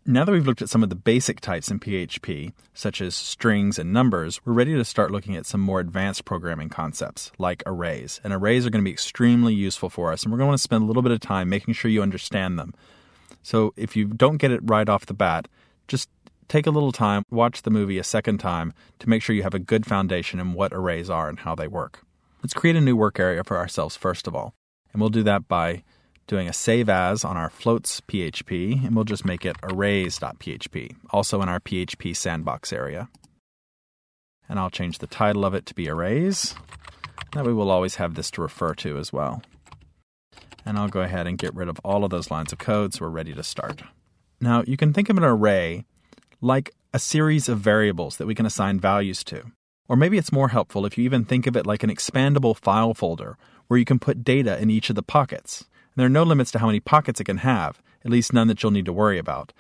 Now that we've looked at some of the basic types in PHP, such as strings and numbers, we're ready to start looking at some more advanced programming concepts, like arrays. And arrays are going to be extremely useful for us, and we're going to want to spend a little bit of time making sure you understand them. So if you don't get it right off the bat, just take a little time, watch the movie a second time to make sure you have a good foundation in what arrays are and how they work. Let's create a new work area for ourselves first of all. And we'll do that by doing a save as on our floats PHP, and we'll just make it arrays.php, also in our PHP sandbox area. And I'll change the title of it to be arrays. That way we'll always have this to refer to as well. And I'll go ahead and get rid of all of those lines of code so we're ready to start. Now, you can think of an array like a series of variables that we can assign values to. Or maybe it's more helpful if you even think of it like an expandable file folder where you can put data in each of the pockets. There are no limits to how many pockets it can have, at least none that you'll need to worry about.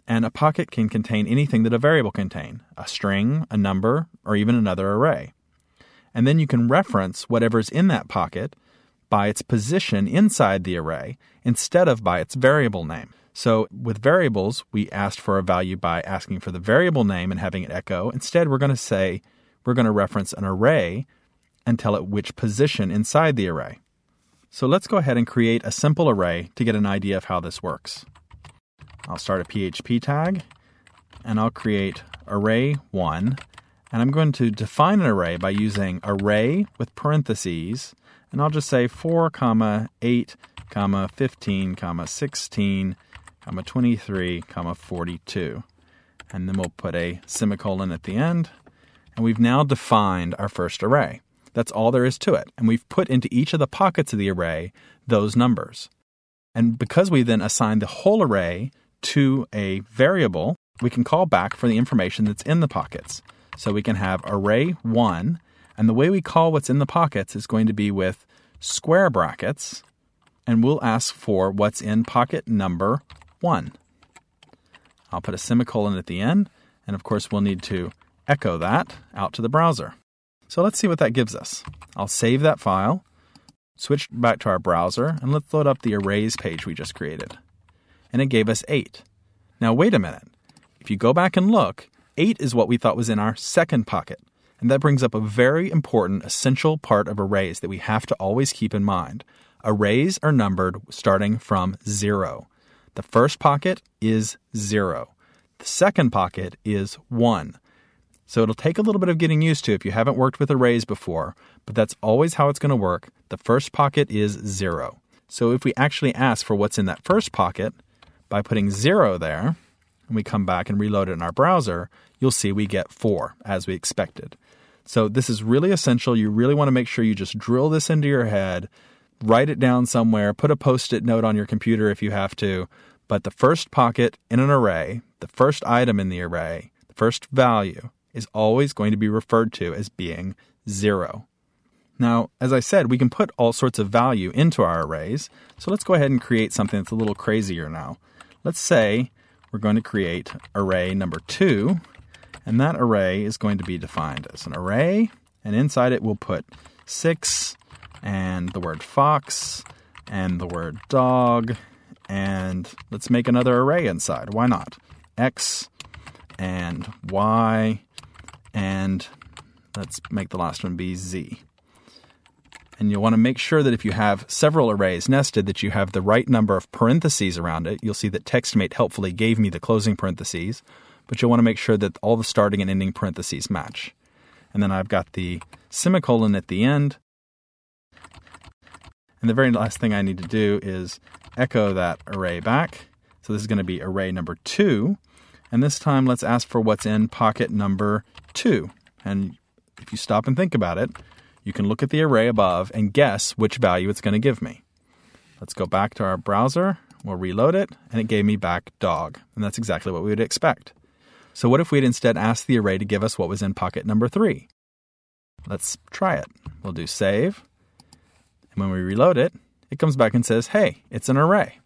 And a pocket can contain anything that a variable can contain, a string, a number, or even another array. And then you can reference whatever's in that pocket by its position inside the array instead of by its variable name. So with variables, we asked for a value by asking for the variable name and having it echo. Instead, we're going to reference an array and tell it which position inside the array. So let's go ahead and create a simple array to get an idea of how this works. I'll start a PHP tag, and I'll create array1, and I'm going to define an array by using array with parentheses, and I'll just say 4, 8, 15, 16, 23, 42. And then we'll put a semicolon at the end, and we've now defined our first array. That's all there is to it. And we've put into each of the pockets of the array those numbers. And because we then assigned the whole array to a variable, we can call back for the information that's in the pockets. So we can have array1, and the way we call what's in the pockets is going to be with square brackets, and we'll ask for what's in pocket number 1. I'll put a semicolon at the end, and of course we'll need to echo that out to the browser. So let's see what that gives us. I'll save that file, switch back to our browser, and let's load up the arrays page we just created. And it gave us 8. Now wait a minute. If you go back and look, 8 is what we thought was in our second pocket. And that brings up a very important, essential part of arrays that we have to always keep in mind. Arrays are numbered starting from 0. The first pocket is 0. The second pocket is 1. So it'll take a little bit of getting used to if you haven't worked with arrays before, but that's always how it's going to work. The first pocket is 0. So if we actually ask for what's in that first pocket by putting 0 there, and we come back and reload it in our browser, you'll see we get 4, as we expected. So this is really essential. You really want to make sure you just drill this into your head, write it down somewhere, put a Post-it note on your computer if you have to, but the first pocket in an array, the first item in the array, the first value, is always going to be referred to as being 0. Now, as I said, we can put all sorts of value into our arrays, so let's go ahead and create something that's a little crazier now. Let's say we're going to create array number 2, and that array is going to be defined as an array, and inside it we'll put 6, and the word fox, and the word dog, and let's make another array inside. Why not? X, and Y, and let's make the last one be Z. And you'll want to make sure that if you have several arrays nested that you have the right number of parentheses around it. You'll see that TextMate helpfully gave me the closing parentheses, but you'll want to make sure that all the starting and ending parentheses match. And then I've got the semicolon at the end. And the very last thing I need to do is echo that array back. So this is going to be array number 2. And this time, let's ask for what's in pocket number 2. And if you stop and think about it, you can look at the array above and guess which value it's going to give me. Let's go back to our browser. We'll reload it, and it gave me back dog. And that's exactly what we would expect. So what if we'd instead asked the array to give us what was in pocket number 3? Let's try it. We'll do save. And when we reload it, it comes back and says, hey, it's an array.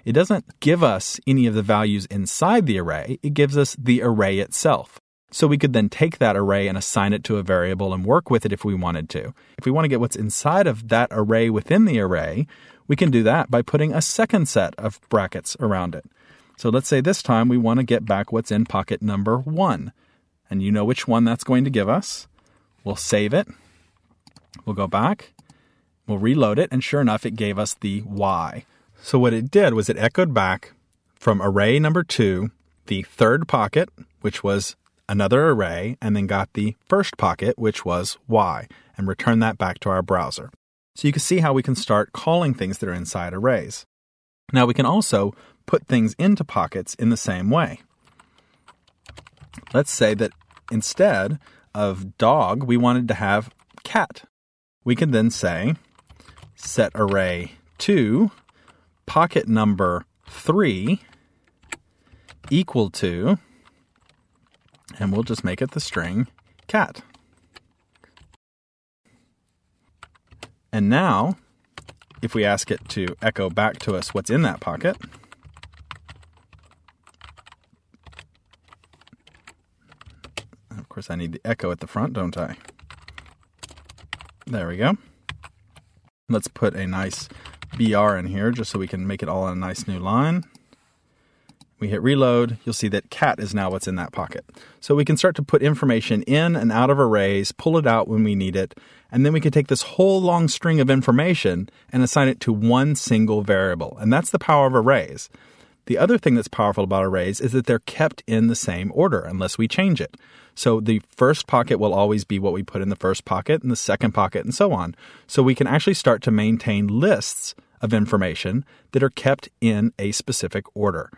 It doesn't give us any of the values inside the array. It gives us the array itself. So we could then take that array and assign it to a variable and work with it if we wanted to. If we want to get what's inside of that array within the array, we can do that by putting a second set of brackets around it. So let's say this time we want to get back what's in pocket number 1. And you know which one that's going to give us. We'll save it. We'll go back. We'll reload it. And sure enough, it gave us the Y. So what it did was it echoed back from array number 2, the third pocket, which was another array, and then got the first pocket, which was Y, and returned that back to our browser. So you can see how we can start calling things that are inside arrays. Now we can also put things into pockets in the same way. Let's say that instead of dog, we wanted to have cat. We can then say set array 2 pocket number 3 equal to, and we'll just make it the string cat. And now, if we ask it to echo back to us what's in that pocket, of course I need the echo at the front, don't I? There we go. Let's put a nice BR in here just so we can make it all on a nice new line. We hit reload, you'll see that cat is now what's in that pocket. So we can start to put information in and out of arrays, pull it out when we need it, and then we can take this whole long string of information and assign it to one single variable. And that's the power of arrays. The other thing that's powerful about arrays is that they're kept in the same order unless we change it. So the first pocket will always be what we put in the first pocket, and the second pocket, and so on. So we can actually start to maintain lists of information that are kept in a specific order.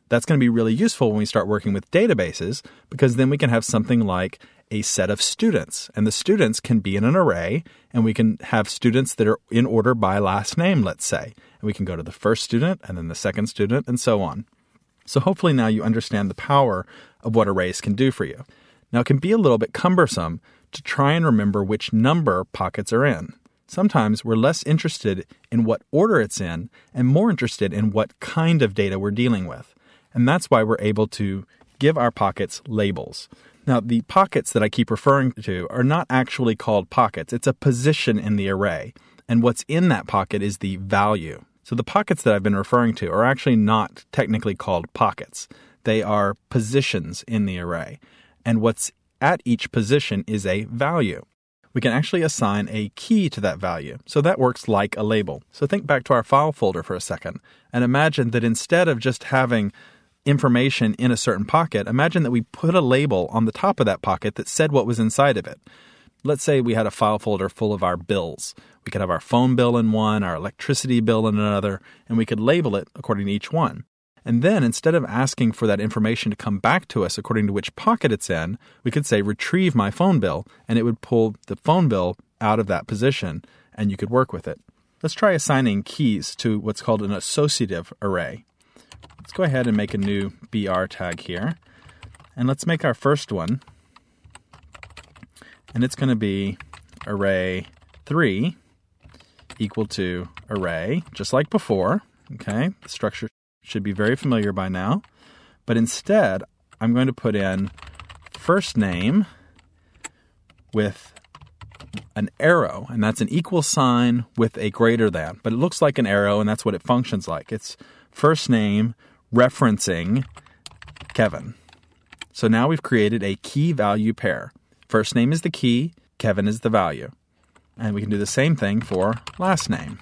That's going to be really useful when we start working with databases, because then we can have something like a set of students. And the students can be in an array, and we can have students that are in order by last name, let's say. And we can go to the first student, and then the second student, and so on. So hopefully now you understand the power of what arrays can do for you. Now it can be a little bit cumbersome to try and remember which number pockets are in. Sometimes we're less interested in what order it's in, and more interested in what kind of data we're dealing with. And that's why we're able to give our pockets labels. Now, the pockets that I keep referring to are not actually called pockets. It's a position in the array. And what's in that pocket is the value. So the pockets that I've been referring to are actually not technically called pockets. They are positions in the array. And what's at each position is a value. We can actually assign a key to that value. So that works like a label. So think back to our file folder for a second and imagine that instead of just having information in a certain pocket, imagine that we put a label on the top of that pocket that said what was inside of it. Let's say we had a file folder full of our bills. We could have our phone bill in one, our electricity bill in another, and we could label it according to each one. And then instead of asking for that information to come back to us according to which pocket it's in, we could say retrieve my phone bill, and it would pull the phone bill out of that position, and you could work with it. Let's try assigning keys to what's called an associative array. Let's go ahead and make a new BR tag here. And let's make our first one. And it's going to be array 3 equal to array, just like before. Okay, the structure should be very familiar by now. But instead, I'm going to put in first name with an arrow. And that's an equal sign with a greater than. But it looks like an arrow, and that's what it functions like. It's first name referencing Kevin. So now we've created a key-value pair. First name is the key, Kevin is the value. And we can do the same thing for last name.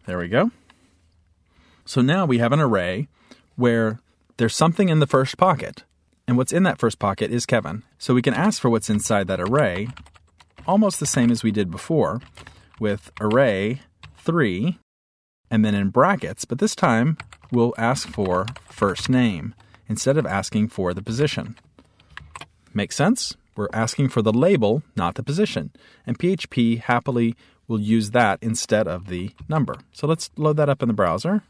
There we go. So now we have an array where there's something in the first pocket, and what's in that first pocket is Kevin. So we can ask for what's inside that array, almost the same as we did before, with array 3, and then in brackets, but this time we'll ask for first name instead of asking for the position. Makes sense? We're asking for the label, not the position. And PHP happily will use that instead of the number. So let's load that up in the browser.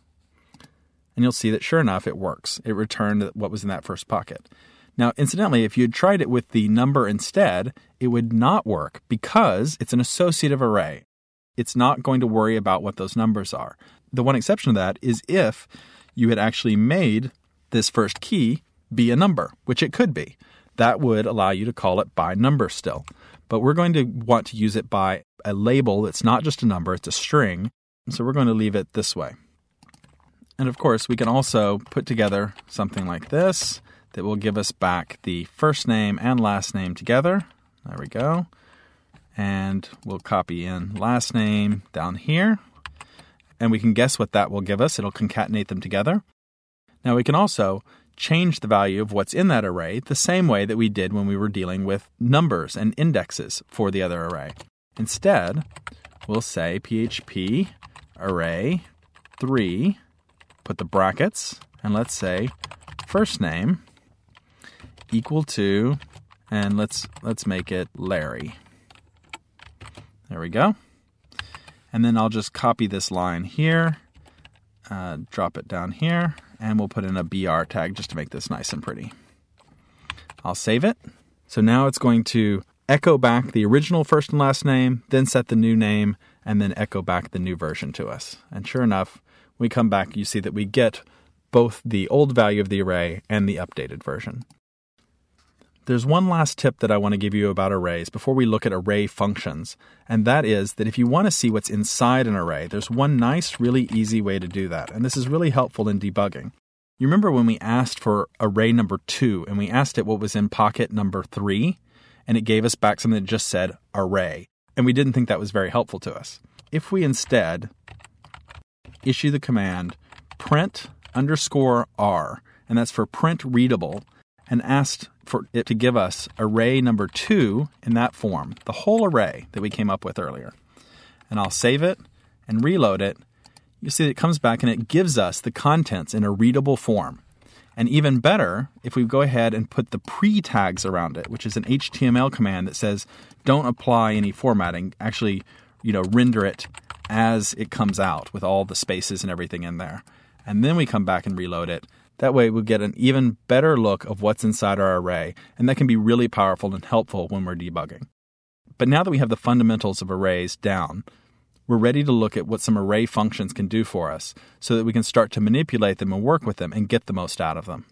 And you'll see that sure enough, it works. It returned what was in that first pocket. Now, incidentally, if you had tried it with the number instead, it would not work because it's an associative array. It's not going to worry about what those numbers are. The one exception to that is if you had actually made this first key be a number, which it could be. That would allow you to call it by number still. But we're going to want to use it by a label that's not just a number, it's a string. So we're going to leave it this way. And of course, we can also put together something like this that will give us back the first name and last name together. There we go. And we'll copy in last name down here. And we can guess what that will give us. It'll concatenate them together. Now we can also change the value of what's in that array the same way that we did when we were dealing with numbers and indexes for the other array. Instead, we'll say PHP array 3, put the brackets, and let's say first name equal to, and let's make it Larry. There we go. And then I'll just copy this line here, drop it down here, and we'll put in a BR tag just to make this nice and pretty. I'll save it. So now it's going to echo back the original first and last name, then set the new name, and then echo back the new version to us. And sure enough, when we come back, you see that we get both the old value of the array and the updated version. There's one last tip that I want to give you about arrays before we look at array functions, and that is that if you want to see what's inside an array, there's one nice, really easy way to do that, and this is really helpful in debugging. You remember when we asked for array number 2, and we asked it what was in pocket number 3, and it gave us back something that just said array, and we didn't think that was very helpful to us. If we instead issue the command print_r, and that's for print readable, and asked for it to give us array number 2 in that form, the whole array that we came up with earlier. And I'll save it and reload it. You see it comes back and it gives us the contents in a readable form. And even better, if we go ahead and put the pre-tags around it, which is an HTML command that says don't apply any formatting, actually, render it as it comes out with all the spaces and everything in there. And then we come back and reload it. That way we'll get an even better look of what's inside our array, and that can be really powerful and helpful when we're debugging. But now that we have the fundamentals of arrays down, we're ready to look at what some array functions can do for us so that we can start to manipulate them and work with them and get the most out of them.